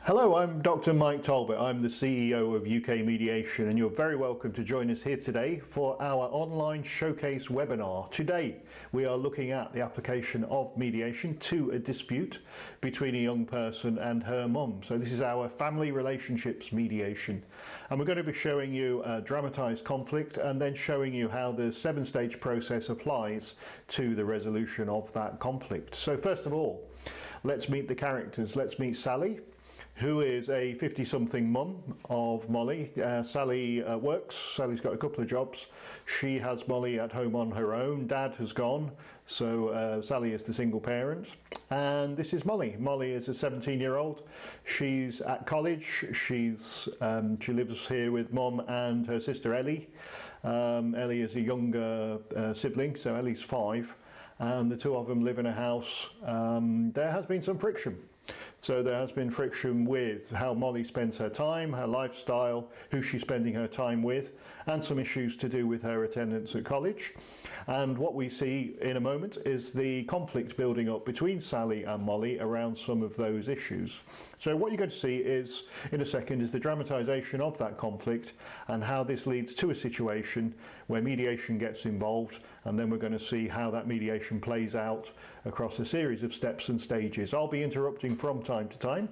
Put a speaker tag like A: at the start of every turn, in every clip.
A: Hello, I'm Dr. Mike Talbot. I'm the CEO of UK Mediation, and you're very welcome to join us here today for our online showcase webinar. Today we are looking at the application of mediation to a dispute between a young person and her mum. So this is our family relationships mediation, and we're going to be showing you a dramatised conflict and then showing you how the 7-stage process applies to the resolution of that conflict. So first of all, let's meet the characters. Let's meet Sally, who is a 50-something mum of Molly. Sally works. Sally's got a couple of jobs. She has Molly at home on her own. Dad has gone, so Sally is the single parent. And this is Molly. Molly is a 17-year-old. She's at college. She lives here with Mum and her sister Ellie. Ellie is a younger sibling, so Ellie's 5. And the two of them live in a house. There has been some friction. So there has been friction with how Molly spends her time, her lifestyle, who she's spending her time with, and some issues to do with her attendance at college. And what we see in a moment is the conflict building up between Sally and Molly around some of those issues. So what you're going to see is, in a second, is the dramatisation of that conflict and how this leads to a situation where mediation gets involved, and then we're going to see how that mediation plays out across a series of steps and stages. I'll be interrupting from time to time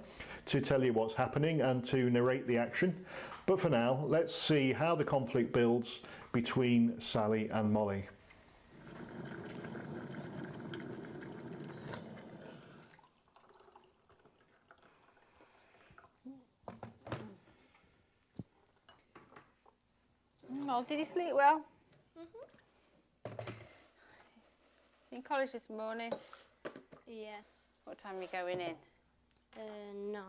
A: to tell you what's happening and to narrate the action. But for now, let's see how the conflict builds between Sally and Molly.
B: Molly, did you sleep well? In college this morning?
C: Yeah.
B: What time are you going in?
C: 9.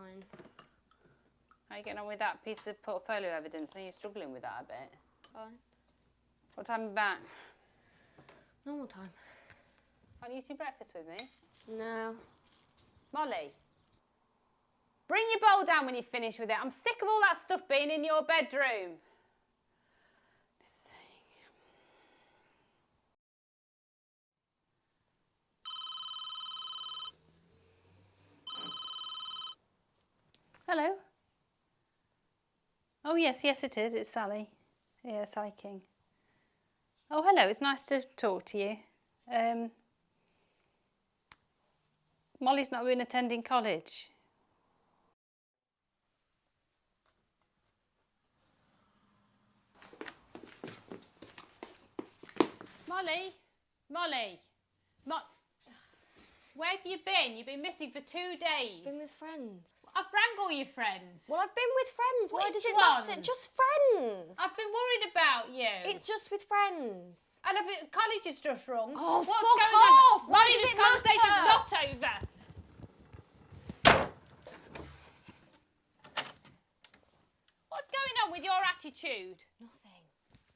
B: How are you getting on with that piece of portfolio evidence? Are you struggling with that a bit?
C: Fine.
B: What time are you back?
C: Normal time.
B: Aren't you eating breakfast with me?
C: No.
B: Molly, bring your bowl down when you finish with it. I'm sick of all that stuff being in your bedroom. Hello. Oh yes, it is. It's Sally. Yeah, Sally King. Oh hello. It's nice to talk to you. Molly's not been attending college. Molly. Where have you been? You've been missing for 2 days.
C: Been with friends.
B: I've rang all your friends.
C: Well, I've been with friends. Why does it
B: ones?
C: matter? Just friends.
B: I've been worried about you.
C: It's just with friends.
B: And college is just wrong.
C: Oh,
B: What's
C: fuck
B: going
C: off!
B: on?
C: Why
B: Molly,
C: does
B: this
C: it
B: conversation's
C: matter?
B: not over. What's going on with your attitude?
C: Nothing.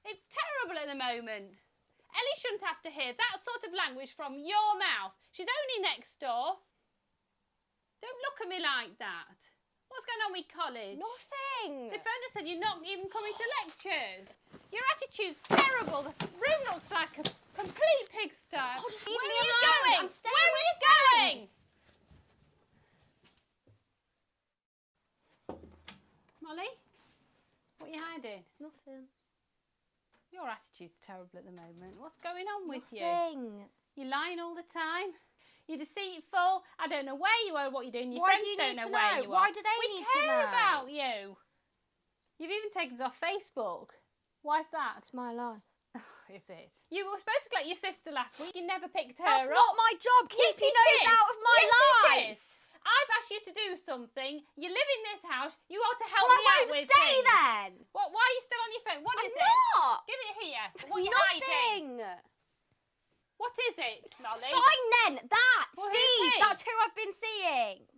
B: It's terrible at the moment. Ellie shouldn't have to hear that sort of language from your mouth. She's only next door. Don't look at me like that. What's going on with college?
C: Nothing.
B: The phone has said you're not even coming to lectures. Your attitude's terrible. The room looks like a complete pigsty.
C: Oh, just leave
B: Where
C: me
B: are you
C: alone.
B: going?
C: I'm staying
B: Where are
C: with
B: you going? Molly? What are you hiding?
C: Nothing.
B: Your attitude's terrible at the moment. What's going on with you?
C: Nothing.
B: You're lying all the time. You're deceitful. I don't know where you are, what you're doing. Your
C: Why
B: friends
C: do you
B: don't
C: need to
B: where
C: know?
B: you are.
C: Why do they need to know?
B: We care about you. You've even taken us off Facebook. Why's that?
C: It's my life.
B: Is it? You were supposed to collect your sister last week. You never picked her
C: That's
B: up.
C: not my job. Keep your nose out of my life.
B: It is. I've asked you to do something. You live in this house. You ought to help
C: Well,
B: me out
C: I
B: with
C: won't stay
B: things.
C: then.
B: What? Why are you still on your phone? What is
C: I'm
B: it?
C: not.
B: Give it here. What are you hiding?
C: Nothing.
B: What is it, Molly?
C: Fine then. That.
B: Well, who's
C: Steve.
B: he?
C: That's who I've been seeing.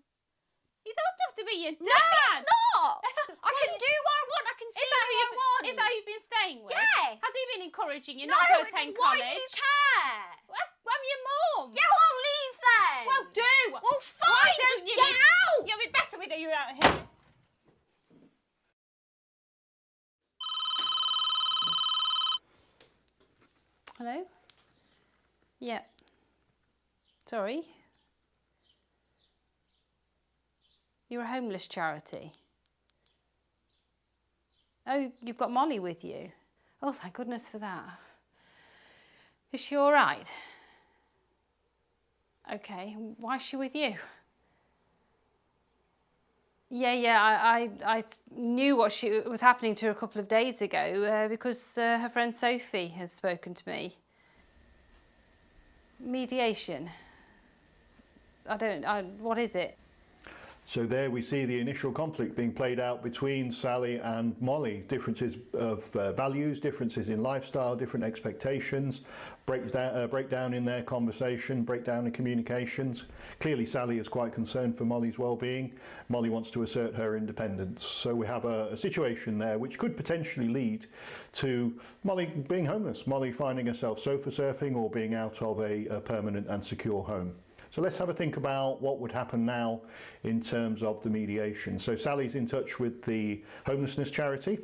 B: He's old enough to be your dad.
C: No, he's not. I can do what I want. I can see what I want.
B: Is that who you've been staying with?
C: Yes.
B: Has he been encouraging you
C: No,
B: not to attend
C: why
B: college?
C: do you care?
B: Well, I'm your mum.
C: Yeah, well, I'll leave then.
B: Well, do.
C: Well,
B: Why
C: fine.
B: don't
C: Just
B: you
C: get
B: be-
C: out.
B: You'll be better with you out here. Hello? Yeah. Sorry. You're a homeless charity. Oh, you've got Molly with you. Oh, thank goodness for that. Is she all right? Okay, why is she with you? Yeah, I knew what was happening to her a couple of days ago because her friend Sophie has spoken to me. Mediation. What is it?
A: So there we see the initial conflict being played out between Sally and Molly. Differences of values, differences in lifestyle, different expectations, breakdown in their conversation, breakdown in communications. Clearly Sally is quite concerned for Molly's well-being. Molly wants to assert her independence. So we have a situation there which could potentially lead to Molly being homeless, Molly finding herself sofa surfing or being out of a permanent and secure home. So let's have a think about what would happen now in terms of the mediation. So Sally's in touch with the homelessness charity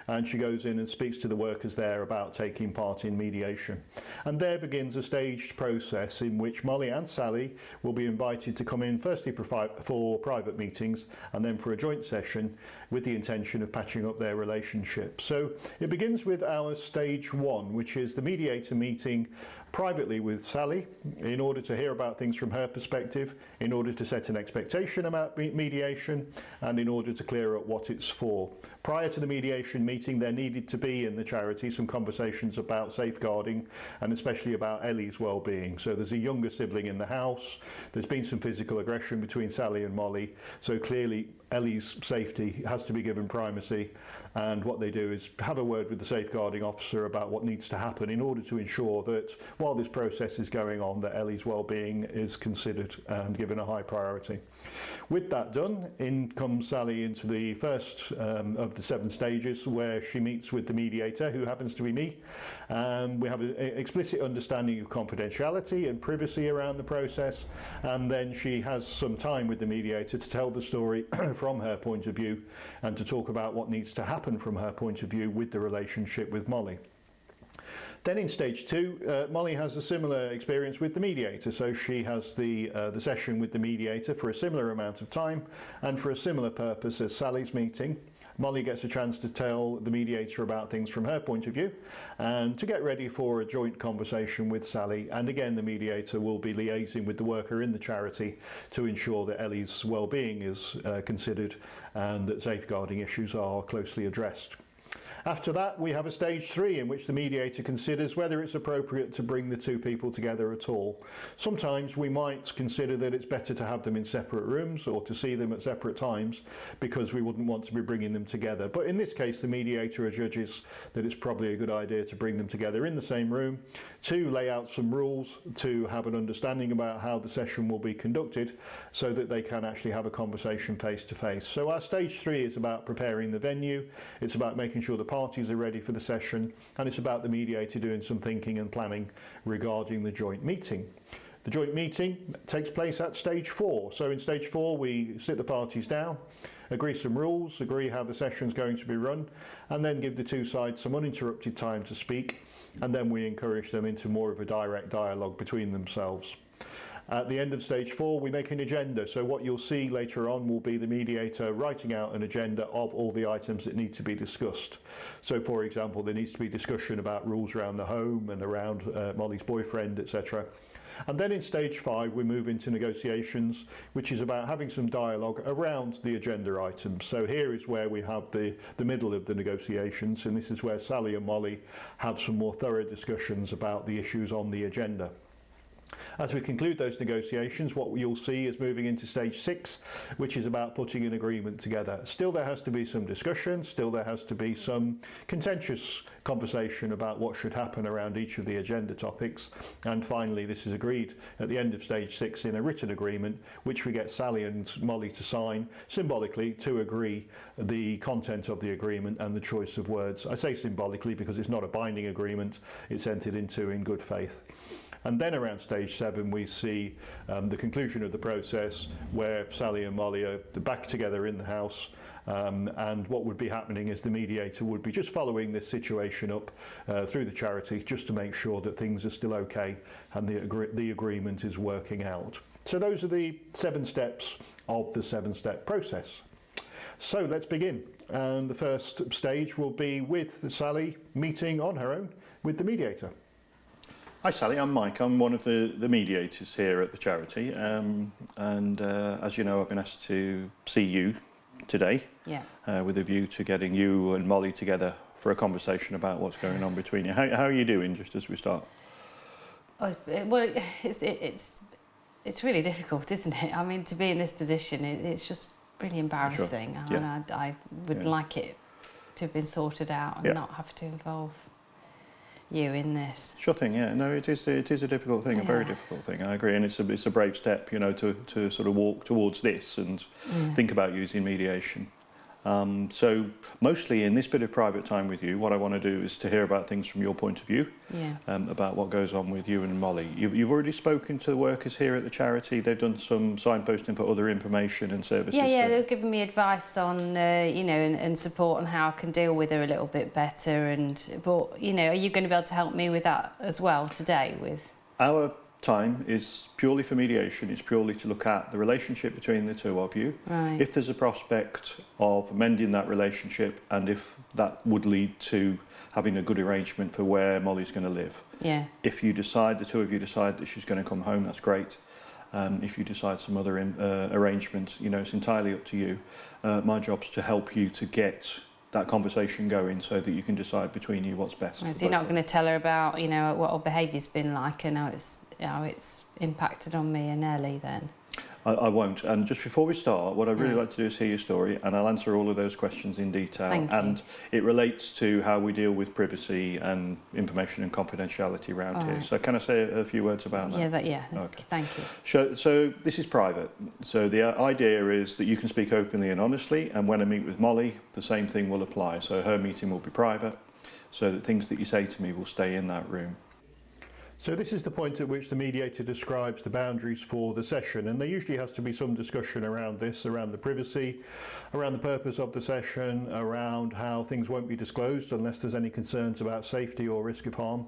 A: and she goes in and speaks to the workers there about taking part in mediation. And there begins a staged process in which Molly and Sally will be invited to come in firstly for private meetings and then for a joint session with the intention of patching up their relationship. So it begins with our stage one, which is the mediator meeting privately with Sally in order to hear about things from her perspective, in order to set an expectation about mediation and in order to clear up what it's for. Prior to the mediation meeting there needed to be in the charity some conversations about safeguarding and especially about Ellie's well-being. So there's a younger sibling in the house, there's been some physical aggression between Sally and Molly, so clearly Ellie's safety has to be given primacy, and what they do is have a word with the safeguarding officer about what needs to happen in order to ensure that while this process is going on that Ellie's well-being is considered and given a high priority. With that done, in comes Sally into the first of the 7 stages where she meets with the mediator, who happens to be me. We have an explicit understanding of confidentiality and privacy around the process, and then she has some time with the mediator to tell the story from her point of view and to talk about what needs to happen from her point of view with the relationship with Molly. Then in stage 2, Molly has a similar experience with the mediator, so she has the session with the mediator for a similar amount of time and for a similar purpose as Sally's meeting. Molly gets a chance to tell the mediator about things from her point of view and to get ready for a joint conversation with Sally, and again the mediator will be liaising with the worker in the charity to ensure that Ellie's well-being is considered and that safeguarding issues are closely addressed. After that, we have a stage 3 in which the mediator considers whether it's appropriate to bring the 2 people together at all. Sometimes we might consider that it's better to have them in separate rooms or to see them at separate times because we wouldn't want to be bringing them together. But in this case, the mediator judges that it's probably a good idea to bring them together in the same room, to lay out some rules, to have an understanding about how the session will be conducted so that they can actually have a conversation face to face. So our stage 3 is about preparing the venue, it's about making sure the parties are ready for the session, and it's about the mediator doing some thinking and planning regarding the joint meeting. The joint meeting takes place at stage 4. So in stage 4 we sit the parties down, agree some rules, agree how the session's going to be run, and then give the 2 sides some uninterrupted time to speak, and then we encourage them into more of a direct dialogue between themselves. At the end of stage 4 we make an agenda, so what you'll see later on will be the mediator writing out an agenda of all the items that need to be discussed. So for example, there needs to be discussion about rules around the home and around Molly's boyfriend, etc. And then in stage 5 we move into negotiations, which is about having some dialogue around the agenda items. So here is where we have the middle of the negotiations, and this is where Sally and Molly have some more thorough discussions about the issues on the agenda. As we conclude those negotiations, what you'll see is moving into stage 6, which is about putting an agreement together. Still there has to be some discussion, still there has to be some contentious conversation about what should happen around each of the agenda topics, and finally this is agreed at the end of stage 6 in a written agreement, which we get Sally and Molly to sign symbolically to agree the content of the agreement and the choice of words. I say symbolically because it's not a binding agreement, it's entered into in good faith. And then around stage 7 we see the conclusion of the process where Sally and Molly are back together in the house And what would be happening is the mediator would be just following this situation up through the charity just to make sure that things are still okay and the agreement is working out. So those are the 7 steps of the 7-step process. So let's begin. And the first stage will be with Sally meeting on her own with the mediator. Hi Sally, I'm Mike. I'm one of the mediators here at the charity. As you know, I've been asked to see you today with a view to getting you and Molly together for a conversation about what's going on between you. How are you doing, just as we start?
C: Well, it's really difficult, isn't it? I mean, to be in this position, it's just really embarrassing.
A: Sure.
C: And I would like it to have been sorted out and not have to involve you in this.
A: Sure thing, yeah. No, it is a difficult thing, a very difficult thing. I agree, and it's a brave step, you know, to sort of walk towards this and think about using mediation. So mostly in this bit of private time with you, what I want to do is to hear about things from your point of view, about what goes on with you and Molly. You've already spoken to the workers here at the charity. They've done some signposting for other information and services.
C: Yeah, they've given me advice on, you know, and support on how I can deal with her a little bit better. But you know, are you going to be able to help me with that as well today? With
A: our time is purely for mediation. It's purely to look at the relationship between the two of you.
C: Right.
A: If there's a prospect of mending that relationship and if that would lead to having a good arrangement for where Molly's going to live.
C: Yeah.
A: If you decide, the two of you decide that she's going to come home, that's great. If you decide some other arrangement, you know, it's entirely up to you. My job's to help you to get that conversation going so that you can decide between you what's best.
C: So you're not going to tell her about, you know, what her behaviour's been like and how it's impacted on me and Ellie then?
A: I won't. And just before we start, what I'd really like to do is hear your story, and I'll answer all of those questions in detail.
C: Thank you.
A: And it relates to how we deal with privacy and information and confidentiality around here.
C: Right.
A: So can I say a few words about that?
C: Okay. Thank you.
A: So this is private. So the idea is that you can speak openly and honestly, and when I meet with Molly, the same thing will apply. So her meeting will be private, so that things that you say to me will stay in that room. So this is the point at which the mediator describes the boundaries for the session, and there usually has to be some discussion around this, around the privacy, around the purpose of the session, around how things won't be disclosed unless there's any concerns about safety or risk of harm.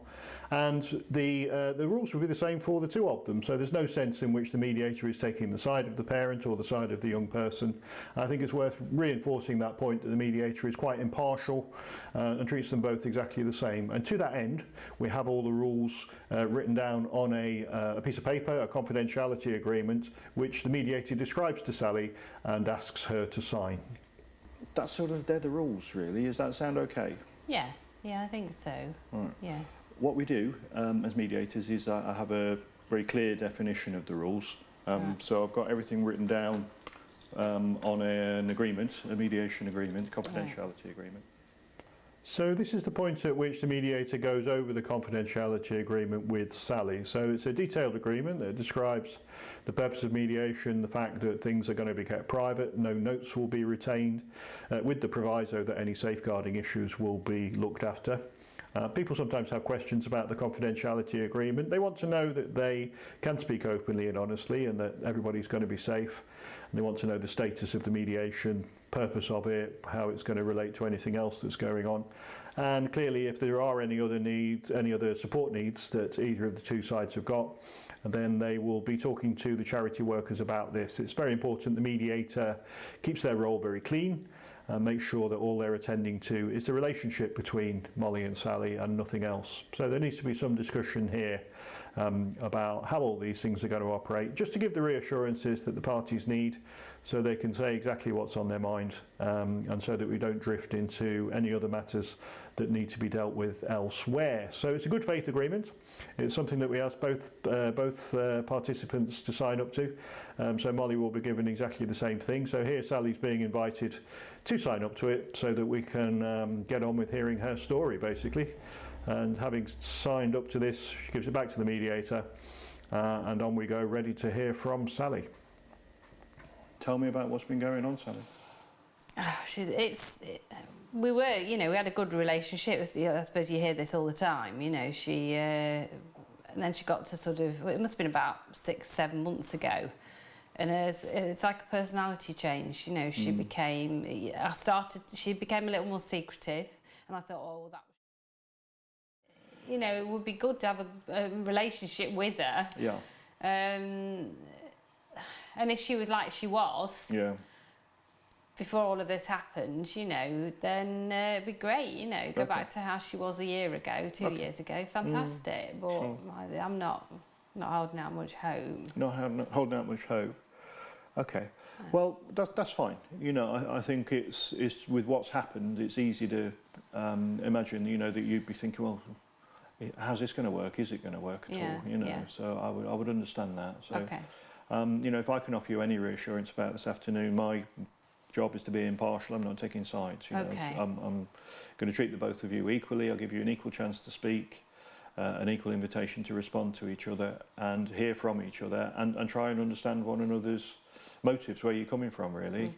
A: And the rules will be the same for the two of them, so there's no sense in which the mediator is taking the side of the parent or the side of the young person. I think it's worth reinforcing that point that the mediator is quite impartial and treats them both exactly the same. And to that end, we have all the rules written down on a piece of paper, a confidentiality agreement, which the mediator describes to Sally and asks her to sign. That's sort of, they're the rules really. Does that sound okay?
C: Yeah, I think so.
A: Right.
C: Yeah.
A: What we do as mediators is I have a very clear definition of the rules. So I've got everything written down on an agreement, a mediation agreement, confidentiality agreement. So this is the point at which the mediator goes over the confidentiality agreement with Sally. So it's a detailed agreement that describes the purpose of mediation, the fact that things are going to be kept private, no notes will be retained, with the proviso that any safeguarding issues will be looked after. People sometimes have questions about the confidentiality agreement. They want to know that they can speak openly and honestly and that everybody's going to be safe. And they want to know the status of the mediation, purpose of it, how it's going to relate to anything else that's going on. And clearly, if there are any other needs, any other support needs that either of the two sides have got, then they will be talking to the charity workers about this. It's very important the mediator keeps their role very clean and make sure that all they're attending to is the relationship between Molly and Sally and nothing else. So there needs to be some discussion here about how all these things are going to operate, just to give the reassurances that the parties need so they can say exactly what's on their mind, and so that we don't drift into any other matters that need to be dealt with elsewhere. So it's a good faith agreement. It's something that we ask both participants to sign up to. So Molly will be given exactly the same thing. So here Sally's being invited to sign up to it so that we can get on with hearing her story, basically. And having signed up to this, she gives it back to the mediator, and on we go, ready to hear from Sally. Tell me about what's been going on, Sally.
C: We were, you know, we had a good relationship. I suppose you hear this all the time, you know. And then she got to sort of, it must have been about 6-7 months ago, And it's like a personality change, you know. She became a little more secretive, and I thought, oh, that, you know, it would be good to have a relationship with her.
A: Yeah.
C: And if she was like she was before all of this happened, you know, then it'd be great, you know, go back to how she was a year ago, 2 years ago, fantastic. But I'm not holding out much hope.
A: Not holding out much hope. Okay. Well, that's fine. You know, I think it's with what's happened, it's easy to imagine, you know, that you'd be thinking, well, how's this going to work? Is it going to work at all? You know, so I would understand that. So, you know, if I can offer you any reassurance about this afternoon, my job is to be impartial. I'm not taking sides. You know. I'm going to treat the both of you equally. I'll give you an equal chance to speak, an equal invitation to respond to each other and hear from each other, and try and understand one another's motives, where you're coming from, really.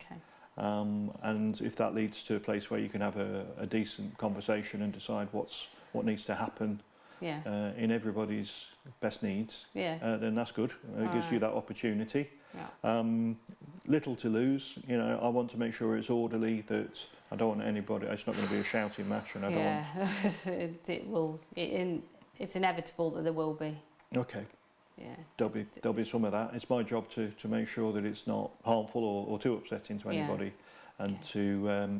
A: And if that leads to a place where you can have a decent conversation and decide what needs to happen in everybody's best needs, then that's good. It gives you that opportunity. Little to lose, you know. I want to make sure it's orderly, that I don't want anybody, it's not going to be a shouting match, and I don't want...
C: It's inevitable that there will be.
A: Okay. There'll be some of that. It's my job to make sure that it's not harmful or too upsetting to anybody, and to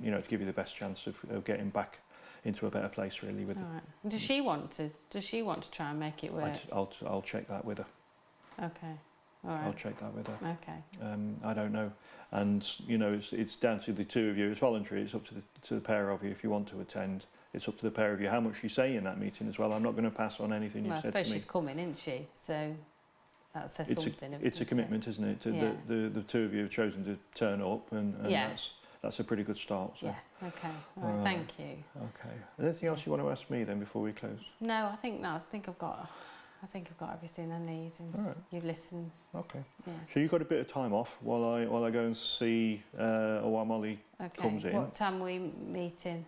A: you know, to give you the best chance of getting back into a better place, really. With
C: Does she want to try and make it work?
A: I'll check that with her.
C: Okay. All right.
A: I'll check that with her.
C: Okay.
A: I don't know, and you know, it's down to the two of you. It's voluntary. It's up to the pair of you if you want to attend. It's up to the pair of you how much you say in that meeting as well. I'm not going to pass on anything you said to me.
C: I suppose she's coming, isn't she? So that says something.
A: It's a commitment, isn't it? The two of you have chosen to turn up, and that's a pretty good start. So.
C: Yeah. Okay. All right. Thank you.
A: Okay. Anything else you want to ask me then before we close?
C: No, I think I've got everything I need, and you've listened.
A: Okay.
C: Yeah.
A: So you've got a bit of time off while I go and see, or while Molly comes in.
C: What time are we meeting?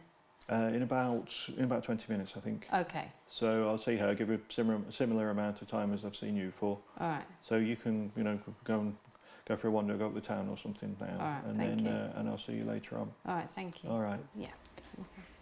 A: In about 20 minutes, I think.
C: Okay.
A: So I'll see her, give her a similar amount of time as I've seen you for.
C: All right.
A: So you can, you know, go for a wander, go up the town or something now.
C: All right,
A: and
C: thank you.
A: And I'll see you later on.
C: All right, thank you.
A: All right.
C: Yeah.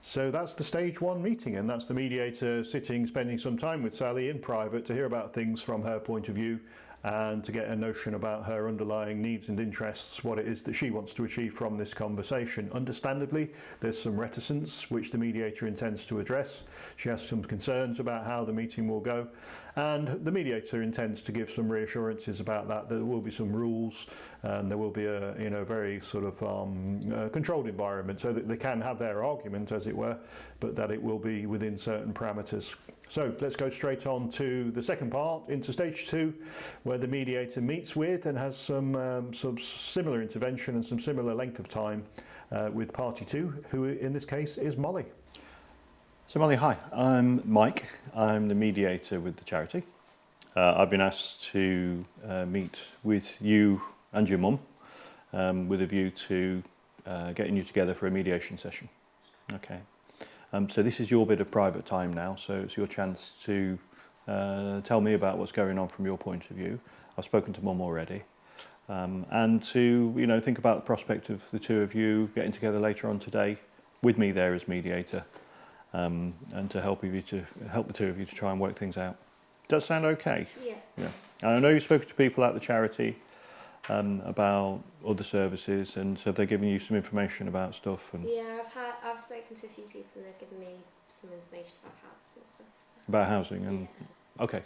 A: So that's the stage one meeting, and that's the mediator spending some time with Sally in private to hear about things from her point of view, and to get a notion about her underlying needs and interests, what it is that she wants to achieve from this conversation. Understandably, there's some reticence which the mediator intends to address. She has some concerns about how the meeting will go, and the mediator intends to give some reassurances about that. There will be some rules, and there will be a very sort of controlled environment, so that they can have their argument, as it were, but that it will be within certain parameters. So let's go straight on to the second part, into stage two, where the mediator meets with and has some similar intervention and some similar length of time with party two, who in this case is Molly. So Molly, hi, I'm Mike. I'm the mediator with the charity. I've been asked to meet with you and your mum with a view to getting you together for a mediation session. Okay. So this is your bit of private time now, so it's your chance to tell me about what's going on from your point of view. I've spoken to Mum already, and to think about the prospect of the two of you getting together later on today with me there as mediator, and to help the two of you to try and work things out. Does that sound okay? Yeah. Yeah. And I know you've spoken to people at the charity about other services, and so they're giving you some information about stuff. And
D: yeah, I've spoken to a few people and they've given me some information about house and stuff.
A: About housing and okay,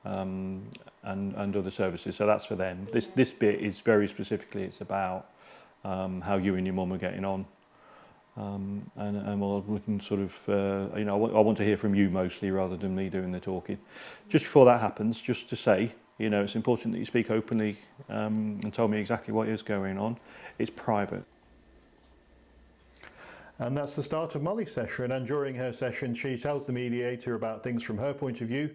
A: and other services. So that's for them.
D: Yeah.
A: This bit is very specifically. It's about how you and your mum are getting on, and we can sort of I want to hear from you mostly rather than me doing the talking. Just before that happens, just to say, it's important that you speak openly and tell me exactly what is going on. It's private. And that's the start of Molly's session, and during her session she tells the mediator about things from her point of view,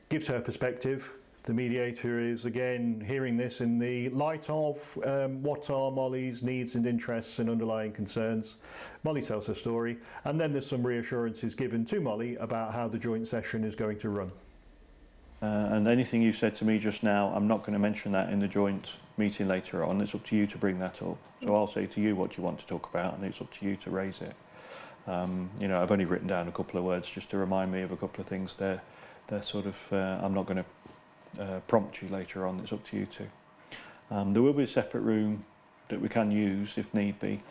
A: gives her perspective. The mediator is again hearing this in the light of what are Molly's needs and interests and underlying concerns. Molly tells her story, and then there's some reassurances given to Molly about how the joint session is going to run. And anything you said to me just now, I'm not going to mention that in the joint meeting later on. It's up to you to bring that up. So I'll say to you what you want to talk about, and it's up to you to raise it. I've only written down a couple of words just to remind me of a couple of things. They're sort of, I'm not going to prompt you later on. It's up to you to. There will be a separate room that we can use if need be,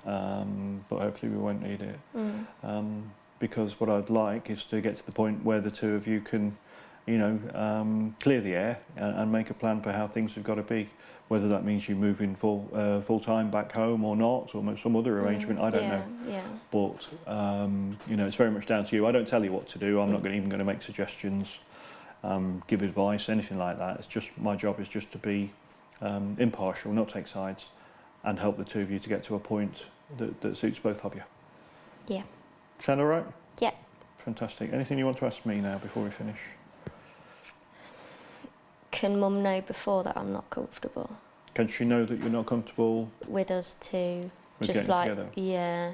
A: but hopefully we won't need it. Because what I'd like is to get to the point where the two of you can, clear the air and make a plan for how things have got to be. Whether that means you move in full time back home or not, or some other arrangement, I don't know.
D: Yeah.
A: But it's very much down to you. I don't tell you what to do. I'm not even going to make suggestions, give advice, anything like that. It's just my job is just to be impartial, not take sides, and help the two of you to get to a point that suits both of you.
D: Yeah.
A: Sound all right?
D: Yeah.
A: Fantastic. Anything you want to ask me now before we finish?
D: Can Mum know before that I'm not comfortable
A: Can she know that you're not comfortable
D: with us two?
A: with
D: Just
A: getting
D: like,
A: together?
D: yeah.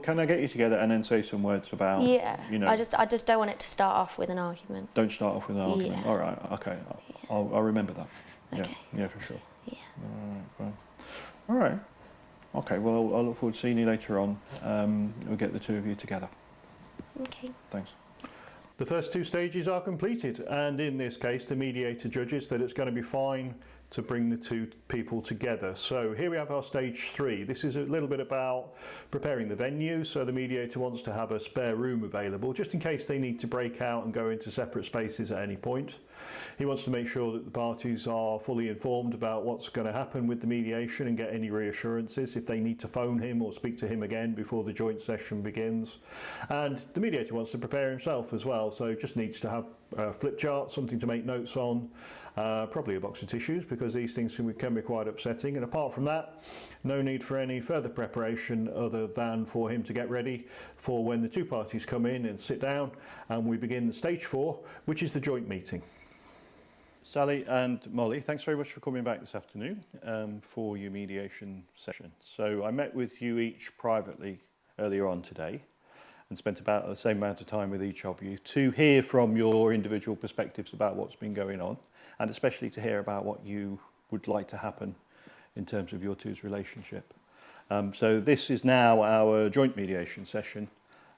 A: Can I get you together and then say some words about?
D: Yeah. I just don't want it to start off with an argument.
A: Don't start off with an argument.
D: Yeah.
A: All right. Okay. I'll remember that.
D: Okay.
A: Yeah, for sure.
D: Yeah.
A: All right. Fine. All right. Okay. Well, I'll look forward to seeing you later on. We'll get the two of you together.
D: Okay.
A: Thanks.
E: The first two stages are completed, and in this case the mediator judges that it's going to be fine to bring the two people together. So here we have our stage 3. This is a little bit about preparing the venue, so the mediator wants to have a spare room available just in case they need to break out and go into separate spaces at any point. He wants to make sure that the parties are fully informed about what's going to happen with the mediation and get any reassurances if they need to phone him or speak to him again before the joint session begins. And the mediator wants to prepare himself as well, so just needs to have a flip chart, something to make notes on, probably a box of tissues because these things can be quite upsetting. And apart from that, no need for any further preparation other than for him to get ready for when the two parties come in and sit down and we begin the stage 4, which is the joint meeting.
A: Sally and Molly, thanks very much for coming back this afternoon for your mediation session. So I met with you each privately earlier on today and spent about the same amount of time with each of you to hear from your individual perspectives about what's been going on, and especially to hear about what you would like to happen in terms of your two's relationship. So this is now our joint mediation session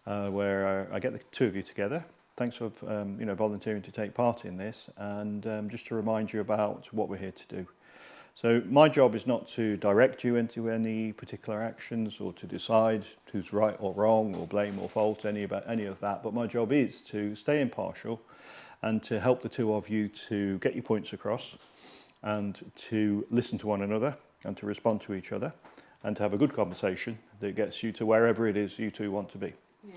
A: where I get the two of you together. Thanks for volunteering to take part in this, and just to remind you about what we're here to do. So my job is not to direct you into any particular actions or to decide who's right or wrong or blame or fault any of that, but my job is to stay impartial and to help the two of you to get your points across and to listen to one another and to respond to each other and to have a good conversation that gets you to wherever it is you two want to be.
C: Yeah.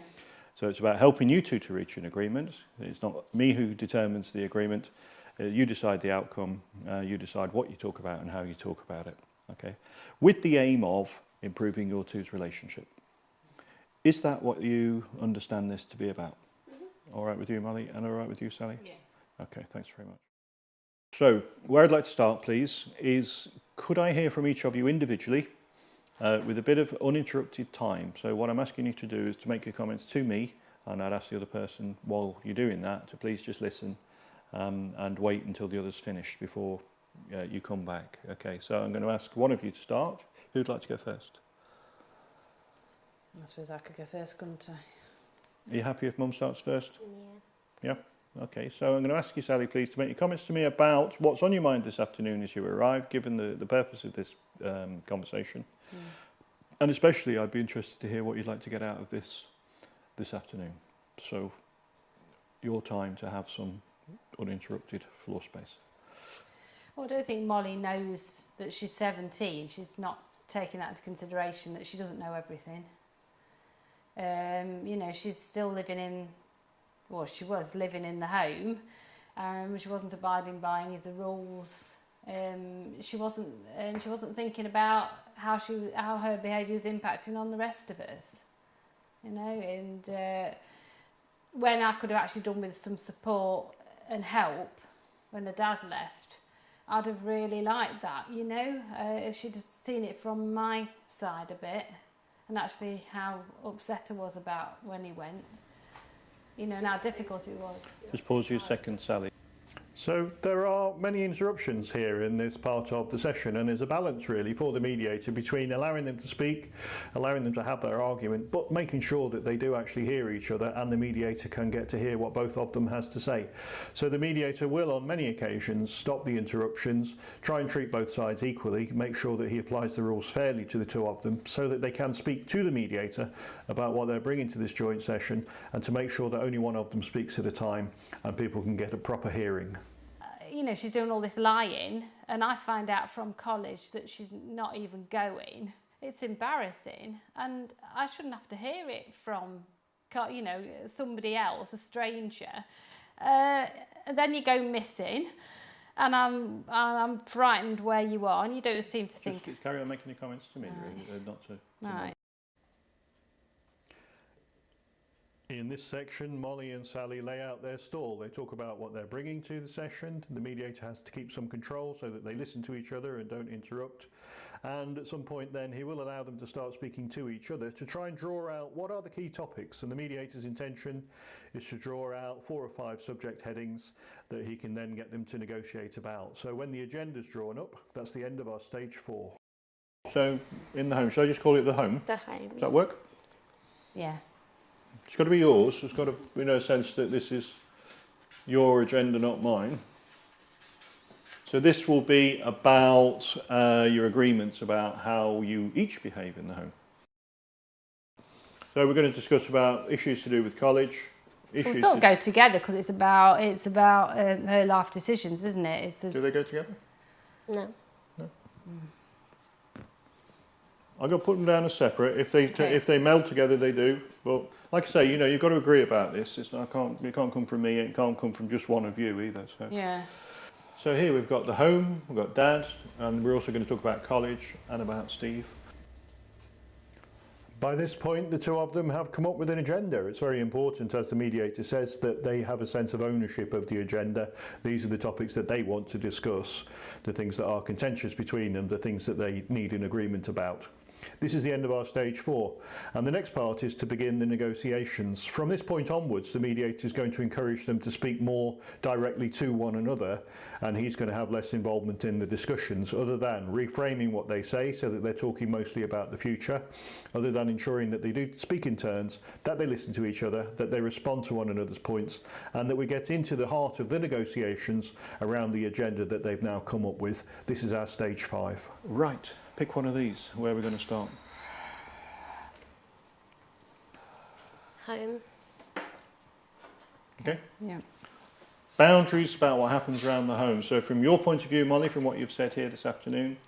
A: So it's about helping you two to reach an agreement. It's not me who determines the agreement. You decide the outcome. You decide what you talk about and how you talk about it. Okay, with the aim of improving your two's relationship. Is that what you understand this to be about? Mm-hmm. All right with you, Molly, and all right with you, Sally?
C: Yeah.
A: Okay, thanks very much. So where I'd like to start, please, is could I hear from each of you individually with a bit of uninterrupted time? So what I'm asking you to do is to make your comments to me, and I'd ask the other person while you're doing that to please just listen and wait until the other's finished before you come back. Okay, so I'm going to ask one of you to start. Who'd like to go first?
C: I suppose I could go first, couldn't I?
A: Are you happy if Mum starts first?
D: Yeah.
A: Yeah? Okay, so I'm going to ask you, Sally, please, to make your comments to me about what's on your mind this afternoon as you arrive, given the purpose of this conversation. And especially, I'd be interested to hear what you'd like to get out of this afternoon. So, your time to have some uninterrupted floor space.
C: Well, I don't think Molly knows that she's 17. She's not taking that into consideration, that she doesn't know everything. She's still living in, well, she was living in the home. She wasn't abiding by any of the rules. She wasn't thinking about how her behaviour was impacting on the rest of us. And when I could have actually done with some support and help when the dad left, I'd have really liked that, if she'd seen it from my side a bit and actually how upset I was about when he went. you know, and how difficult it was.
E: Just pause you a second, Sally. So there are many interruptions here in this part of the session, and there's a balance really for the mediator between allowing them to speak, allowing them to have their argument, but making sure that they do actually hear each other and the mediator can get to hear what both of them has to say. So the mediator will on many occasions stop the interruptions, try and treat both sides equally, make sure that he applies the rules fairly to the two of them so that they can speak to the mediator about what they're bringing to this joint session, and to make sure that only one of them speaks at a time and people can get a proper hearing.
C: You know, she's doing all this lying, and I find out from college that she's not even going. It's embarrassing, and I shouldn't have to hear it from, you know, somebody else, a stranger. And then you go missing, and I'm frightened where you are, and you don't seem to think.
E: Just carry on making your comments to me, really, not to.
C: Right.
E: In this section, Molly and Sally lay out their stall. They talk about what they're bringing to the session. The mediator has to keep some control so that they listen to each other and don't interrupt. And at some point then he will allow them to start speaking to each other to try and draw out what are the key topics. And the mediator's intention is to draw out 4 or 5 subject headings that he can then get them to negotiate about. So when the agenda's drawn up, that's the end of our stage 4. So in the home, should I just call it the home?
D: The home.
E: Does that work?
C: Yeah.
E: It's got to be yours. It's got to be a sense that this is your agenda, not mine. So this will be about your agreements about how you each behave in the home. So we're going to discuss about issues to do with college.
C: Well, sort of go together because it's about her life decisions, isn't it?
E: Do they go together?
D: No.
E: I'm going to put them down as separate. If they meld together, they do. But like I say, you know, you've got to agree about this. It can't come from me. It can't come from just one of you either. So.
C: Yeah.
E: So here we've got the home, we've got Dad, and we're also going to talk about college and about Steve. By this point, the two of them have come up with an agenda. It's very important, as the mediator says, that they have a sense of ownership of the agenda. These are the topics that they want to discuss, the things that are contentious between them, the things that they need an agreement about. This is the end of our stage 4, and the next part is to begin the negotiations. From this point onwards, the mediator is going to encourage them to speak more directly to one another, and he's going to have less involvement in the discussions, other than reframing what they say so that they're talking mostly about the future, other than ensuring that they do speak in turns, that they listen to each other, that they respond to one another's points, and that we get into the heart of the negotiations around the agenda that they've now come up with. This is our stage 5. Right. Pick one of these. Where are we going to start?
D: Home.
E: Okay.
C: Yeah.
E: Boundaries about what happens around the home. So from your point of view, Molly, from what you've said here this afternoon,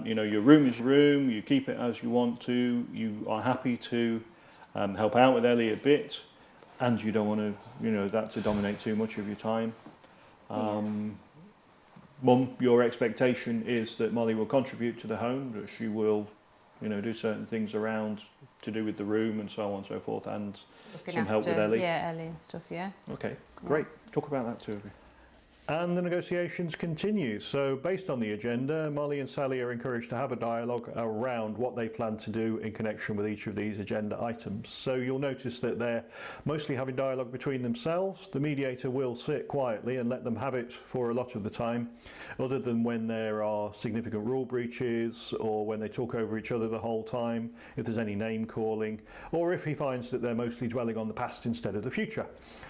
E: you know, your room is your room, you keep it as you want to, you are happy to help out with Ellie a bit, and you don't want to, you know, that to dominate too much of your time. Mum, your expectation is that Molly will contribute to the home, that she will, you know, do certain things around to do with the room and so on and so forth, and
C: Looking
E: some help with Ellie.
C: Yeah, Ellie and stuff, yeah.
E: Okay, great. Talk about that too. And the negotiations continue. So based on the agenda, Molly and Sally are encouraged to have a dialogue around what they plan to do in connection with each of these agenda items. So you'll notice that they're mostly having dialogue between themselves. The mediator will sit quietly and let them have it for a lot of the time, other than when there are significant rule breaches, or when they talk over each other the whole time, if there's any name calling, or if he finds that they're mostly dwelling on the past instead of the future.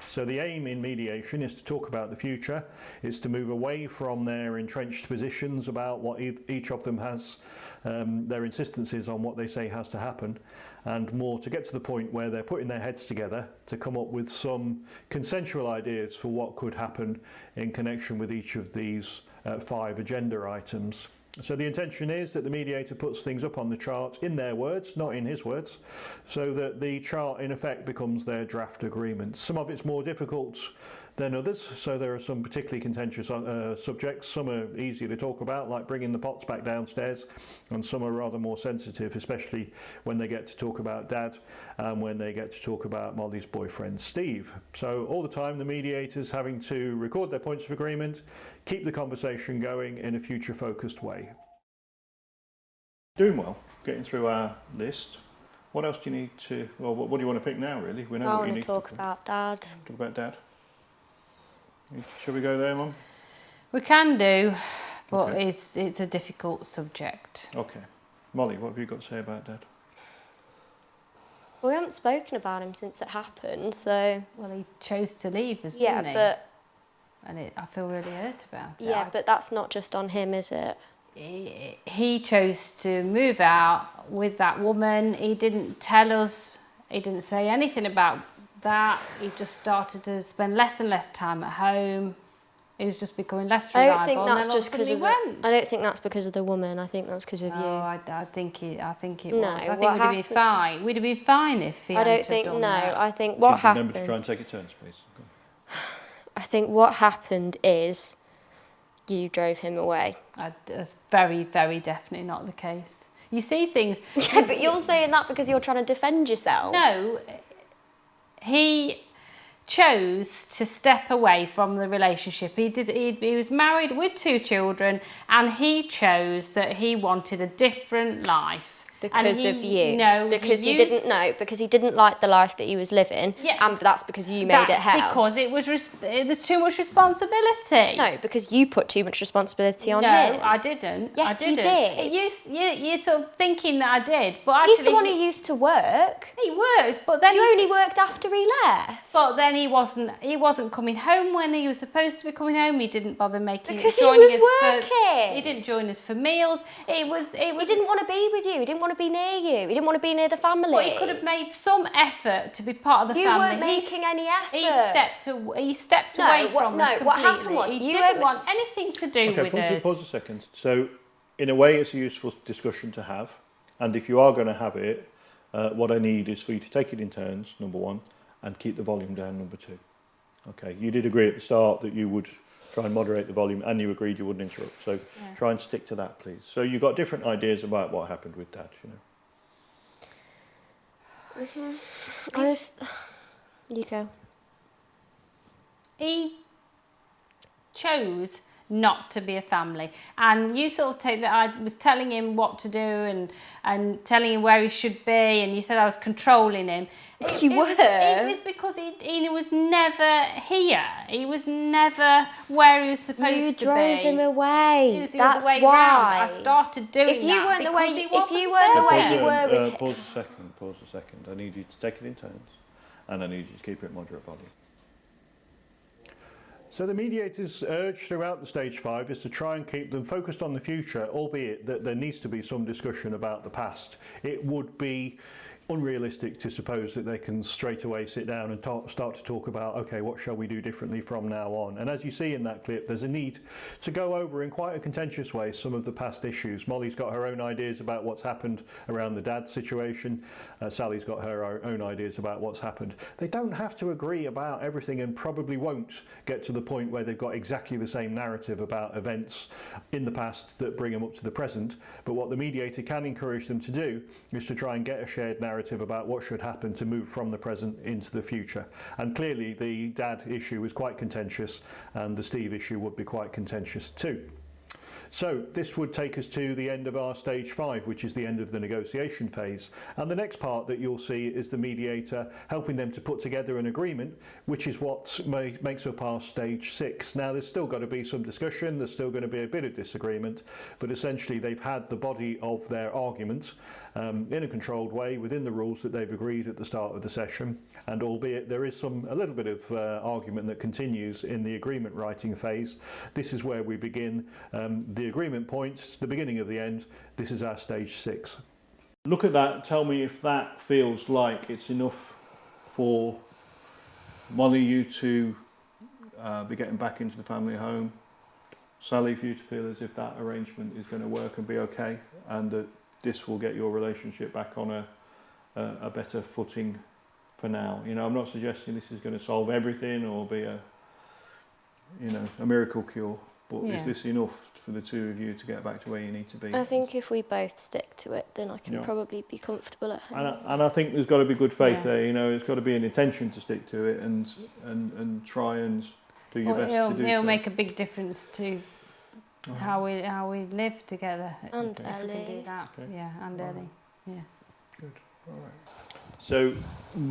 E: So the aim in mediation is to talk about the future. It's to move away from their entrenched positions about what each of them has, their insistences on what they say has to happen, and more to get to the point where they're putting their heads together to come up with some consensual ideas for what could happen in connection with each of these 5 agenda items. So the intention is that the mediator puts things up on the chart in their words, not in his words, so that the chart in effect becomes their draft agreement. Some of it's more difficult than others, so there are some particularly contentious subjects. Some are easier to talk about, like bringing the pots back downstairs, and some are rather more sensitive, especially when they get to talk about Dad and when they get to talk about Molly's boyfriend Steve. So all the time the mediator's having to record their points of agreement, keep the conversation going in a future focused way. Doing well, getting through our list. What else do you need to, well, what do you want to pick now, really? We know
D: I
E: what you
D: want
E: need
D: to talk about Dad.
E: Talk about Dad. Shall we go there, Mum?
C: We can do, but
E: Okay.
C: it's a difficult subject.
E: Okay. Molly, what have you got to say about Dad?
D: Well, we haven't spoken about him since it happened, so...
C: Well, he chose to leave us,
D: Yeah,
C: didn't he?
D: but...
C: And I feel really hurt about it.
D: Yeah, but that's not just on him, is it?
C: He chose to move out with that woman. He didn't tell us, he didn't say anything about that. He just started to spend less and less time at home. He was just becoming less reliable.
D: I don't think that's just because of
C: went.
D: I don't think that's because of the woman. I think that's because of
C: No,
D: you.
C: I think it
D: No,
C: was. I think
D: what
C: we'd have been
D: happened-
C: fine. We'd have been fine if he
D: I
C: hadn't
D: don't think.
C: have done
D: No,
C: that.
D: I think what
E: Remember to
D: happened.
E: try and take your turns, please. Go on.
D: I think what happened is you drove him away.
C: That's very, very definitely not the case. You see things.
D: Yeah, but you're saying that because you're trying to defend yourself.
C: No, he chose to step away from the relationship. He was married with 2 children, and he chose that he wanted a different life.
D: Because of you.
C: No,
D: because he didn't know. Because he didn't like the life that he was living.
C: Yeah,
D: and that's because you made it hell.
C: That's because there's too much responsibility.
D: No, because you put too much responsibility on him.
C: No, I didn't.
D: Yes,
C: I
D: you
C: didn't.
D: did.
C: You're sort of thinking that I did, but actually
D: He's the one who used to work.
C: he worked, but then
D: You only worked after he left.
C: But then he wasn't coming home when he was supposed to be coming home. He didn't bother
D: Because he
C: joining
D: was
C: us
D: working.
C: he didn't join us for meals. It was
D: He didn't want to be with you. He didn't want to be near you. He didn't want to be near the family.
C: But he could have made some effort to be part of the
D: You
C: family.
D: weren't making any effort.
C: He stepped
D: No,
C: away
D: what-
C: from
D: no,
C: us completely.
D: what happened was
C: he
D: you
C: didn't
D: were-
C: want anything to do with
E: Okay,
C: us.
E: pause a second. So, in a way, it's a useful discussion to have. And if you are going to have it, what I need is for you to take it in turns, number 1, and keep the volume down, number 2. Okay, you did agree at the start that you would try and moderate the volume, and you agreed you wouldn't interrupt. So try and stick to that, please. So you've got different ideas about what happened with Dad, you know.
D: You go.
C: He chose not to be a family, and you sort of take that I was telling him what to do and telling him where he should be, and you said I was controlling him.
D: You were.
C: It was because he was never here. He was never where he was supposed
D: You
C: to be.
D: drove him away.
C: It was the
D: That's
C: other way
D: why.
C: round. I started doing
D: If you
C: that
D: weren't the
C: because
D: way-
C: he
D: if
C: wasn't
D: you weren't the
C: there.
D: way you were with
E: Pause a second. I need you to take it in turns, and I need you to keep it at moderate volume.
A: So the mediator's urge throughout the stage 5 is to try and keep them focused on the future, albeit that there needs to be some discussion about the past. It would be unrealistic to suppose that they can straight away sit down and start to talk about, okay, what shall we do differently from now on? And as you see in that clip, there's a need to go over in quite a contentious way some of the past issues. Molly's got her own ideas about what's happened around the dad situation. Sally's got her own ideas about what's happened. They don't have to agree about everything, and probably won't get to the point where they've got exactly the same narrative about events in the past that bring them up to the present. But what the mediator can encourage them to do is to try and get a shared narrative about what should happen to move from the present into the future. And clearly the dad issue is quite contentious, and the Steve issue would be quite contentious too. So this would take us to the end of our stage 5, which is the end of the negotiation phase. And the next part that you'll see is the mediator helping them to put together an agreement, which is what makes up our stage 6. Now there's still got to be some discussion, there's still going to be a bit of disagreement, but essentially they've had the body of their argument in a controlled way within the rules that they've agreed at the start of the session, and albeit there is a little bit of argument that continues in the agreement writing phase, this is where we begin the agreement points, the beginning of the end. This is our stage 6.
E: Look at that, tell me if that feels like it's enough for Molly, you to be getting back into the family home, Sally, for you to feel as if that arrangement is going to work and be okay, and that this will get your relationship back on a better footing for now. You know, I'm not suggesting this is going to solve everything or be a miracle cure, but is this enough for the two of you to get back to where you need to be?
D: I think if we both stick to it, then I can probably be comfortable at home.
E: And I think there's got to be good faith there. You know, it's got to be an intention to stick to it and try and do your best to do so.
C: It'll make a big difference to how we live together.
D: And
C: if we can do
D: Ellie.
C: that.
E: Okay.
C: Yeah, and Ellie. Yeah.
E: Good.
A: So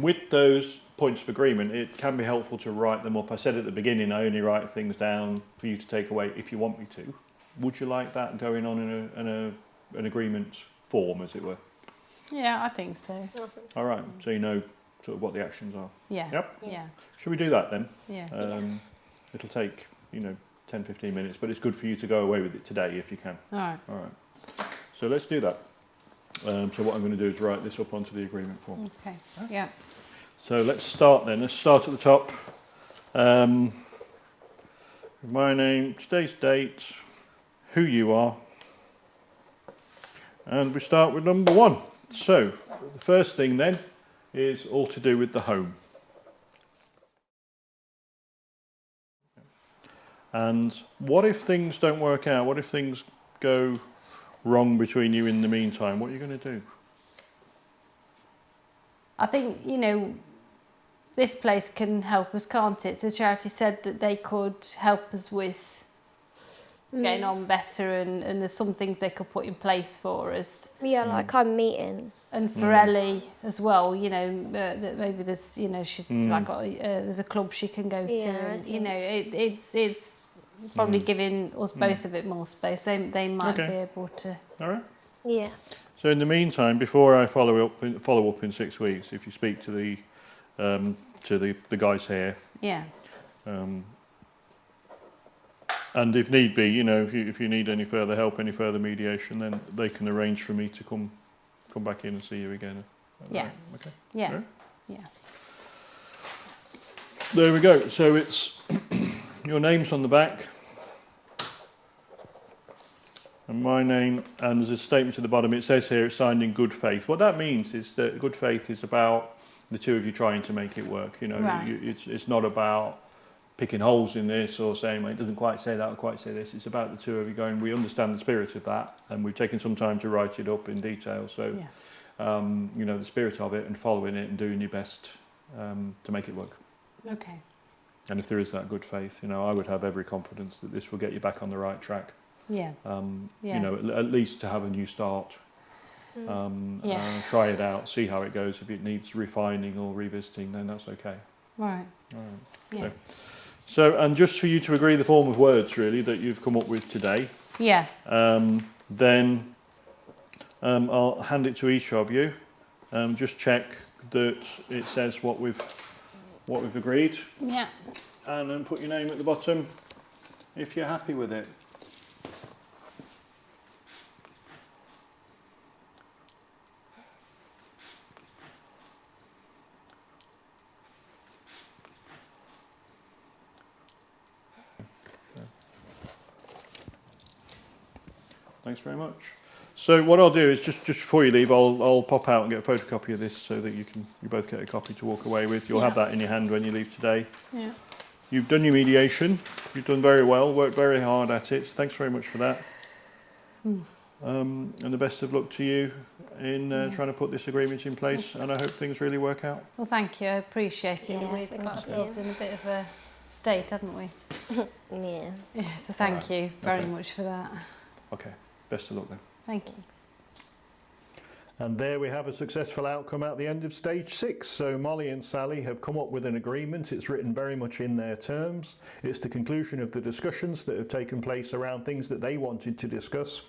A: with those points of agreement, it can be helpful to write them up. I said at the beginning, I only write things down for you to take away if you want me to. Would you like that going on in an agreement form, as it were?
C: Yeah, I think so.
A: All right, so you know sort of what the actions are.
C: Yeah.
A: Yep.
C: Yeah.
A: Should we do that then?
C: Yeah.
A: It'll take, 10, 15 minutes, but it's good for you to go away with it today if you can.
C: All right.
A: All right. So let's do that. So what I'm going to do is write this up onto the agreement form.
C: Okay. Yeah.
A: So let's start then. Let's start at the top. My name, today's date, who you are, and we start with number 1. So the first thing then is all to do with the home. And what if things don't work out? What if things go wrong between you in the meantime? What are you going to do?
C: I think, this place can help us, can't it? So the charity said that they could help us with getting on better, and there's some things they could put in place for us.
D: Yeah, like I'm meeting.
C: And for Ellie as well, that maybe there's, she's like there's a club she can go to.
D: Yeah,
C: And, it's probably giving us both a bit more space. They might be able to.
A: All right.
D: Yeah.
A: So in the meantime, before I follow up in 6 weeks, if you speak to the guys here,
C: Yeah.
A: and if need be, if you need any further help, any further mediation, then they can arrange for me to come back in and see you again.
C: Yeah.
A: Right. Okay.
C: Yeah.
A: Right.
C: Yeah.
A: There we go. So it's your name's on the back, and my name, and there's a statement at the bottom. It says here it's signed in good faith. What that means is that good faith is about the two of you trying to make it work.
C: Right.
A: It's not about picking holes in this or saying, well, it doesn't quite say that or quite say this. It's about the two of you going, we understand the spirit of that, and we've taken some time to write it up in detail. So, the spirit of it, and following it and doing your best to make it work.
C: Okay.
A: And if there is that good faith, I would have every confidence that this will get you back on the right track.
C: Yeah.
A: At least to have a new start. Try it out, see how it goes. If it needs refining or revisiting, then that's okay.
C: Right. Yeah.
A: So, and just for you to agree the form of words, really, that you've come up with today.
C: Yeah.
A: Then I'll hand it to each of you. Just check that it says what we've agreed.
C: Yeah.
A: And then put your name at the bottom if you're happy with it. Thanks very much. So what I'll do is just before you leave, I'll pop out and get a photocopy of this so that you both get a copy to walk away with. You'll have that in your hand when you leave today.
C: Yeah.
A: You've done your mediation. You've done very well. Worked very hard at it. Thanks very much for that. And the best of luck to you in trying to put this agreement in place. And I hope things really work out.
C: Well, thank you. I appreciate it.
D: Yeah,
C: We've
D: thank
C: got ourselves
D: you.
C: in a bit of a state, haven't we?
D: Yeah.
C: Yeah, so thank you very much for that.
A: Okay. Best of luck then.
C: Thank you.
E: And there we have a successful outcome at the end of stage 6. So Molly and Sally have come up with an agreement. It's written very much in their terms. It's the conclusion of the discussions that have taken place around things that they wanted to discuss.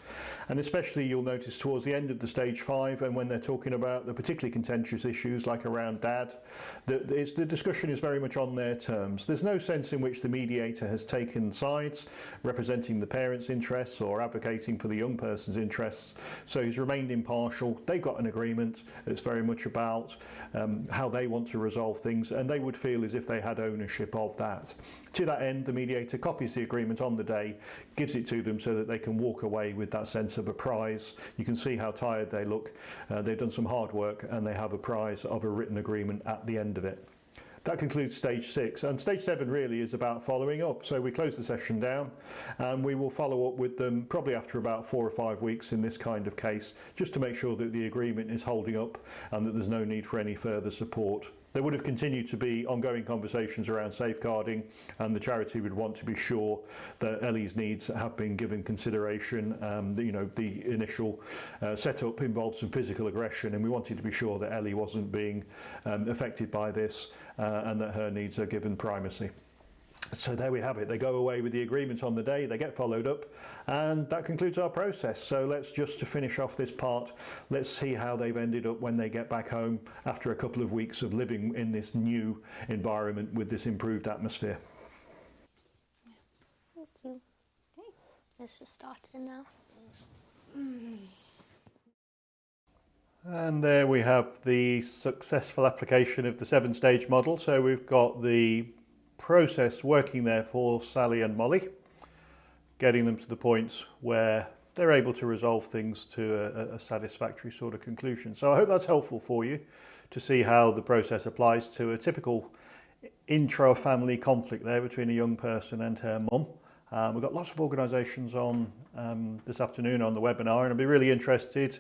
E: And especially you'll notice towards the end of the stage 5, and when they're talking about the particularly contentious issues like around dad, the discussion is very much on their terms. There's no sense in which the mediator has taken sides representing the parents' interests or advocating for the young person's interests. So he's remained impartial. They've got an agreement. It's very much about how they want to resolve things, and they would feel as if they had ownership of that. To that end, the mediator copies the agreement on the day, gives it to them so that they can walk away with that sense of a prize. You can see how tired they look. They've done some hard work, and they have a prize of a written agreement at the end of it. That concludes stage 6, and stage 7 really is about following up. So we close the session down, and we will follow up with them probably after about 4 or 5 weeks in this kind of case, just to make sure that the agreement is holding up and that there's no need for any further support There would have continued to be ongoing conversations around safeguarding, and the charity would want to be sure that Ellie's needs have been given consideration. The initial setup involved some physical aggression, and we wanted to be sure that Ellie wasn't being affected by this and that her needs are given primacy. So there we have it. They go away with the agreement on the day, they get followed up, and that concludes our process. So let's just to finish off this part, let's see how they've ended up when they get back home after a couple of weeks of living in this new environment with this improved atmosphere.
D: Thank you. Okay. Let's just start it now.
E: And there we have the successful application of the 7-stage model. So we've got the process working there for Sally and Molly, getting them to the point where they're able to resolve things to a satisfactory sort of conclusion. So I hope that's helpful for you to see how the process applies to a typical intra-family conflict there between a young person and her mum. We've got lots of organisations on this afternoon on the webinar, and I'll be really interested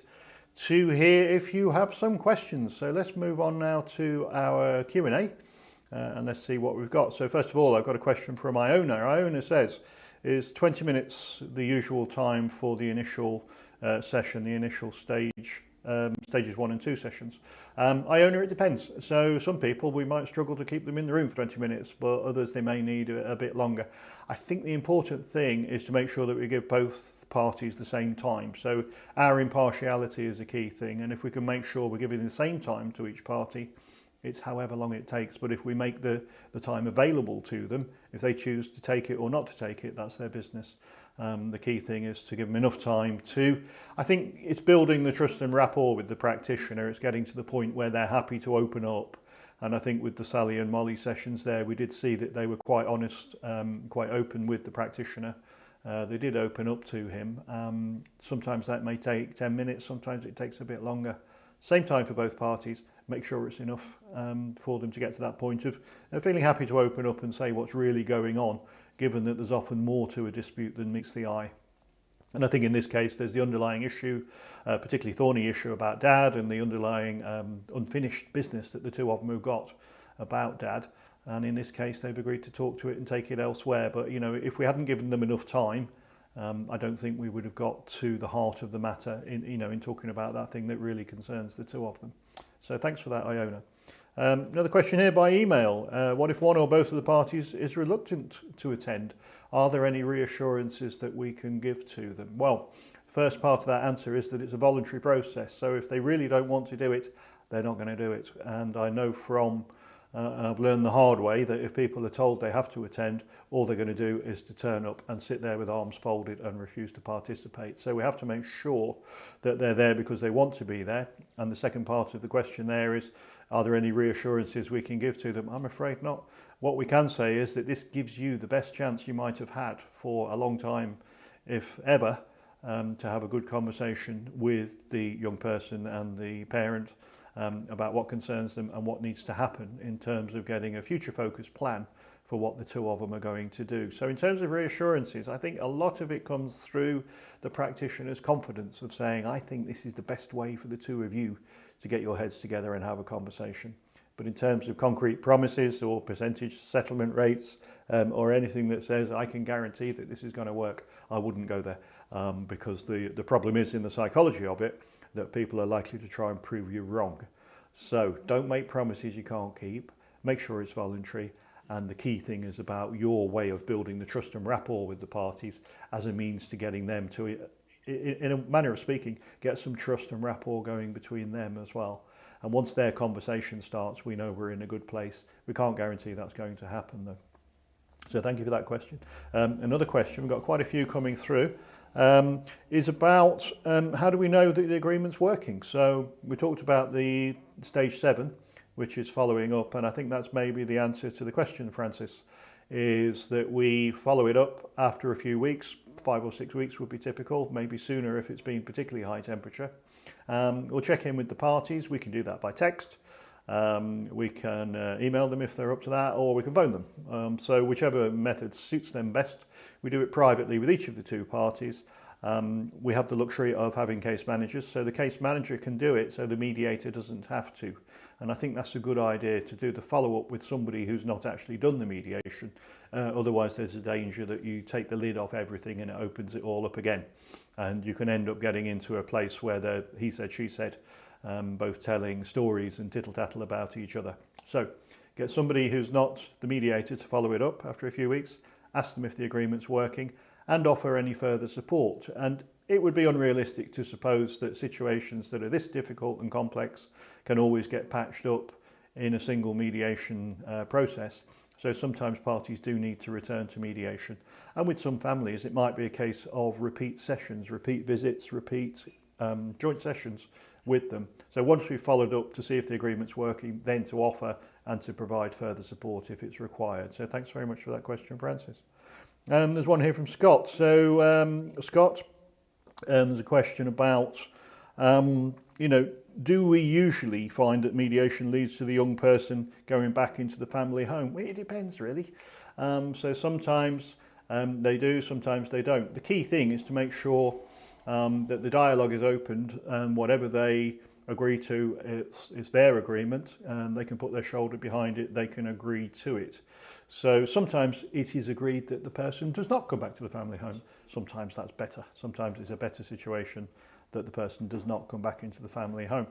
E: to hear if you have some questions. So let's move on now to our Q&A. And let's see what we've got. So first of all, I've got a question from Iona. Iona says, is 20 minutes the usual time for the initial session, the initial stage, stages 1 and 2 sessions? Iona, it depends. So some people, we might struggle to keep them in the room for 20 minutes, but others, they may need a bit longer. I think the important thing is to make sure that we give both parties the same time. So our impartiality is a key thing. And if we can make sure we're giving the same time to each party, it's however long it takes. But if we make the time available to them, if they choose to take it or not to take it, that's their business. The key thing is to give them enough time to, I think it's building the trust and rapport with the practitioner. It's getting to the point where they're happy to open up. And I think with the Sally and Molly sessions there, we did see that they were quite honest, quite open with the practitioner. They did open up to him. Sometimes that may take 10 minutes, sometimes it takes a bit longer. Same time for both parties. Make sure it's enough for them to get to that point of feeling happy to open up and say what's really going on, given that there's often more to a dispute than meets the eye. And I think in this case there's the underlying issue, particularly thorny issue about Dad, and the underlying unfinished business that the two of them have got about Dad. And in this case they've agreed to talk to it and take it elsewhere. But if we hadn't given them enough time, I don't think we would have got to the heart of the matter in talking about that thing that really concerns the two of them. So thanks for that, Iona. Another question here by email. What if one or both of the parties is reluctant to attend? Are there any reassurances that we can give to them? Well, first part of that answer is that it's a voluntary process. So if they really don't want to do it, they're not going to do it. And I know from I've learned the hard way that if people are told they have to attend, all they're going to do is to turn up and sit there with arms folded and refuse to participate. So we have to make sure that they're there because they want to be there. And the second part of the question there is, are there any reassurances we can give to them? I'm afraid not. What we can say is that this gives you the best chance you might have had for a long time, if ever, to have a good conversation with the young person and the parent about what concerns them and what needs to happen in terms of getting a future focused plan for what the two of them are going to do. So in terms of reassurances, I think a lot of it comes through the practitioner's confidence of saying, I think this is the best way for the two of you to get your heads together and have a conversation. But in terms of concrete promises or percentage settlement rates or anything that says I can guarantee that this is going to work, I wouldn't go there because the problem is in the psychology of it that people are likely to try and prove you wrong. So don't make promises you can't keep. Make sure it's voluntary. And the key thing is about your way of building the trust and rapport with the parties as a means to getting them to, in a manner of speaking, get some trust and rapport going between them as well. And once their conversation starts, we know we're in a good place. We can't guarantee that's going to happen though. So thank you for that question. Another question, we've got quite a few coming through, is about how do we know that the agreement's working? So we talked about the stage 7, which is following up, and I think that's maybe the answer to the question, Francis, is that we follow it up after a few weeks. 5 or 6 weeks would be typical, maybe sooner if it's been particularly high temperature. We'll check in with the parties. We can do that by text. We can email them if they're up to that, or we can phone them. So whichever method suits them best. We do it privately with each of the two parties. We have the luxury of having case managers, so the case manager can do it so the mediator doesn't have to. And I think that's a good idea, to do the follow-up with somebody who's not actually done the mediation. Otherwise there's a danger that you take the lid off everything and it opens it all up again. And you can end up getting into a place where they're he said, she said, both telling stories and tittle-tattle about each other. So get somebody who's not the mediator to follow it up after a few weeks, ask them if the agreement's working, and offer any further support. And it would be unrealistic to suppose that situations that are this difficult and complex can always get patched up in a single mediation process. So sometimes parties do need to return to mediation. And with some families, it might be a case of repeat sessions, repeat visits, repeat joint sessions with them. So once we've followed up to see if the agreement's working, then to offer and to provide further support if it's required. So thanks very much for that question, Francis. There's one here from Scott. So Scott, there's a question about, do we usually find that mediation leads to the young person going back into the family home? Well, it depends really. So sometimes they do, sometimes they don't. The key thing is to make sure that the dialogue is opened, and whatever they agree to, it's their agreement, and they can put their shoulder behind it, they can agree to it. So sometimes it is agreed that the person does not come back to the family home. Sometimes that's better. Sometimes it's a better situation that the person does not come back into the family home.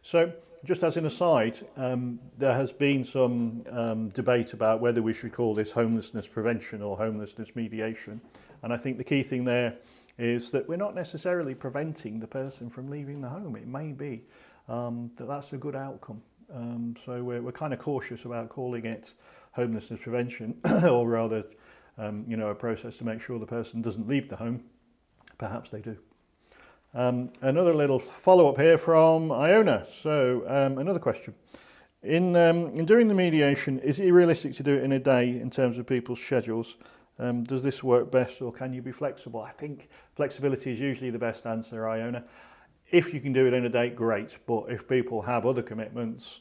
E: So just as an aside, there has been some debate about whether we should call this homelessness prevention or homelessness mediation. And I think the key thing there is that we're not necessarily preventing the person from leaving the home. It may be that that's a good outcome. So we're kind of cautious about calling it homelessness prevention, or rather, a process to make sure the person doesn't leave the home. Perhaps they do. Another little follow-up here from Iona. So another question. In doing the mediation, is it realistic to do it in a day in terms of people's schedules? Does this work best, or can you be flexible? I think flexibility is usually the best answer, Iona. If you can do it in a day, great. But if people have other commitments,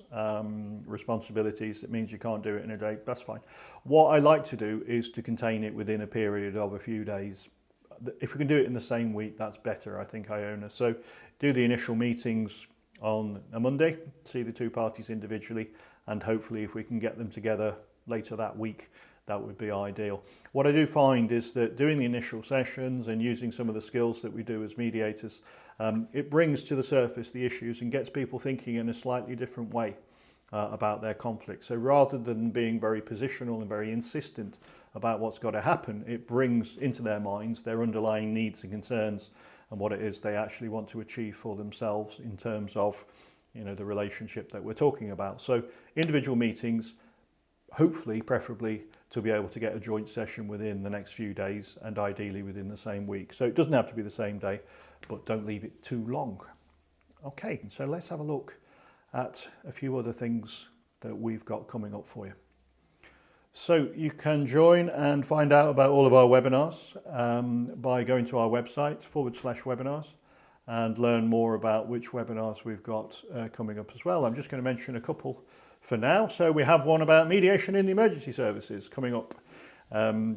E: responsibilities, it means you can't do it in a day, that's fine. What I like to do is to contain it within a period of a few days. If we can do it in the same week, that's better, I think, Iona. So do the initial meetings on a Monday, see the two parties individually, and hopefully if we can get them together later that week, that would be ideal. What I do find is that doing the initial sessions and using some of the skills that we do as mediators, it brings to the surface the issues and gets people thinking in a slightly different way about their conflict. So rather than being very positional and very insistent about what's got to happen, it brings into their minds their underlying needs and concerns and what it is they actually want to achieve for themselves in terms of, the relationship that we're talking about. So individual meetings, hopefully, preferably, to be able to get a joint session within the next few days, and ideally within the same week. So it doesn't have to be the same day, but don't leave it too long. Okay, so let's have a look at a few other things that we've got coming up for you. So you can join and find out about all of our webinars by going to our website /webinars and learn more about which webinars we've got coming up as well. I'm just going to mention a couple for now. So we have one about mediation in the emergency services coming up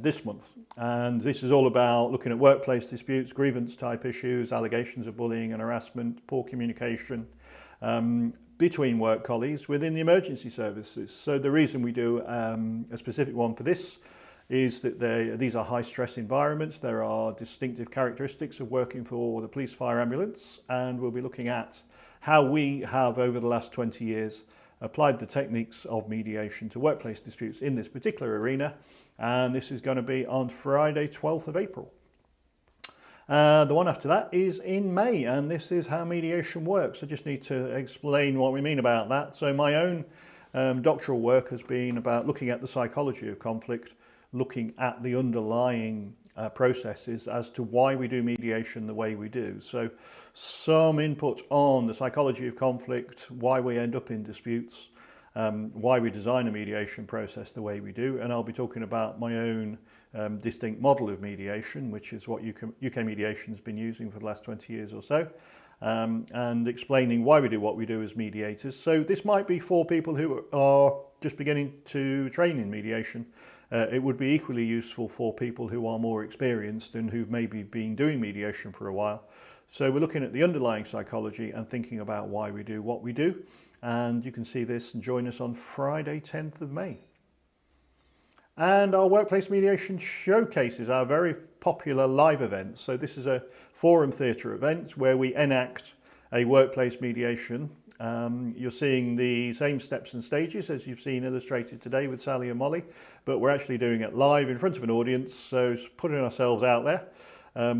E: this month, and this is all about looking at workplace disputes, grievance type issues, allegations of bullying and harassment, poor communication between work colleagues within the emergency services. So the reason we do a specific one for this is that these are high stress environments. There are distinctive characteristics of working for the police, fire, ambulance, and we'll be looking at how we have over the last 20 years applied the techniques of mediation to workplace disputes in this particular arena, and this is going to be on Friday 12th of April. The one after that is in May, and this is how mediation works. I just need to explain what we mean about that. So my own doctoral work has been about looking at the psychology of conflict, looking at the underlying processes as to why we do mediation the way we do. So some input on the psychology of conflict, why we end up in disputes, why we design a mediation process the way we do, and I'll be talking about my own distinct model of mediation, which is what UK Mediation has been using for the last 20 years or so, and explaining why we do what we do as mediators. So this might be for people who are just beginning to train in mediation. It would be equally useful for people who are more experienced and who've maybe been doing mediation for a while. So we're looking at the underlying psychology and thinking about why we do what we do. And you can see this and join us on Friday, 10th of May. And our Workplace Mediation Showcase is our very popular live event. So this is a forum theatre event where we enact a workplace mediation. You're seeing the same steps and stages as you've seen illustrated today with Sally and Molly, but we're actually doing it live in front of an audience, so putting ourselves out there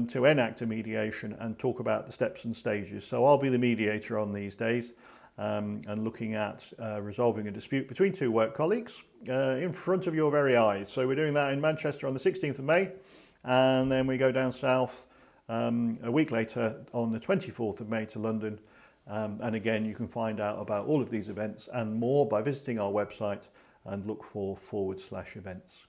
E: to enact a mediation and talk about the steps and stages. So I'll be the mediator on these days and looking at resolving a dispute between two work colleagues in front of your very eyes. So we're doing that in Manchester on the 16th of May, and then we go down south a week later on the 24th of May to London. And again, you can find out about all of these events and more by visiting our website and look for /events.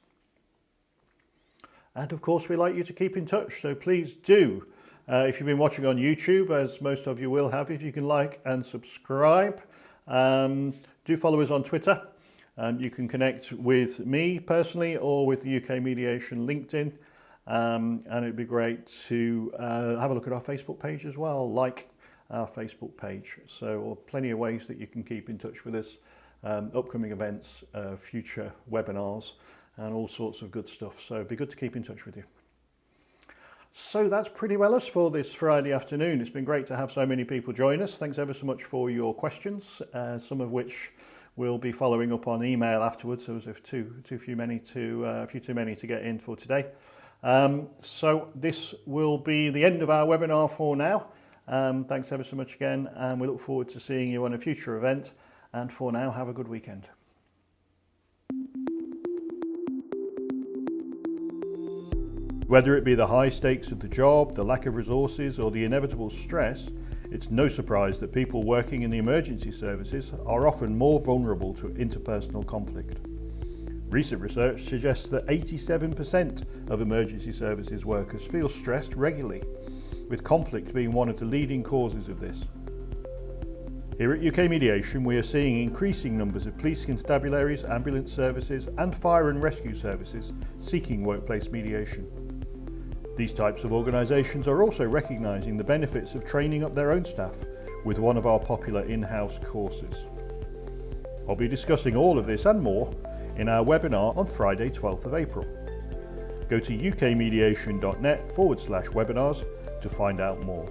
E: And of course, we like you to keep in touch, so please do. If you've been watching on YouTube, as most of you will have, if you can like and subscribe. Do follow us on Twitter. You can connect with me personally or with the UK Mediation LinkedIn. And it'd be great to have a look at our Facebook page as well, like our Facebook page. So plenty of ways that you can keep in touch with us, upcoming events, future webinars, and all sorts of good stuff. So it'd be good to keep in touch with you. So that's pretty well us for this Friday afternoon. It's been great to have so many people join us. Thanks ever so much for your questions, some of which we'll be following up on email afterwards. There was a few too many to get in for today. So this will be the end of our webinar for now. Thanks ever so much again, and we look forward to seeing you on a future event. And for now, have a good weekend. Whether it be the high stakes of the job, the lack of resources, or the inevitable stress, it's no surprise that people working in the emergency services are often more vulnerable to interpersonal conflict. Recent research suggests that 87% of emergency services workers feel stressed regularly, with conflict being one of the leading causes of this. Here at UK Mediation, we are seeing increasing numbers of police constabularies, ambulance services, and fire and rescue services seeking workplace mediation. These types of organisations are also recognising the benefits of training up their own staff with one of our popular in-house courses. I'll be discussing all of this and more in our webinar on Friday, 12th of April. Go to ukmediation.net/webinars to find out more.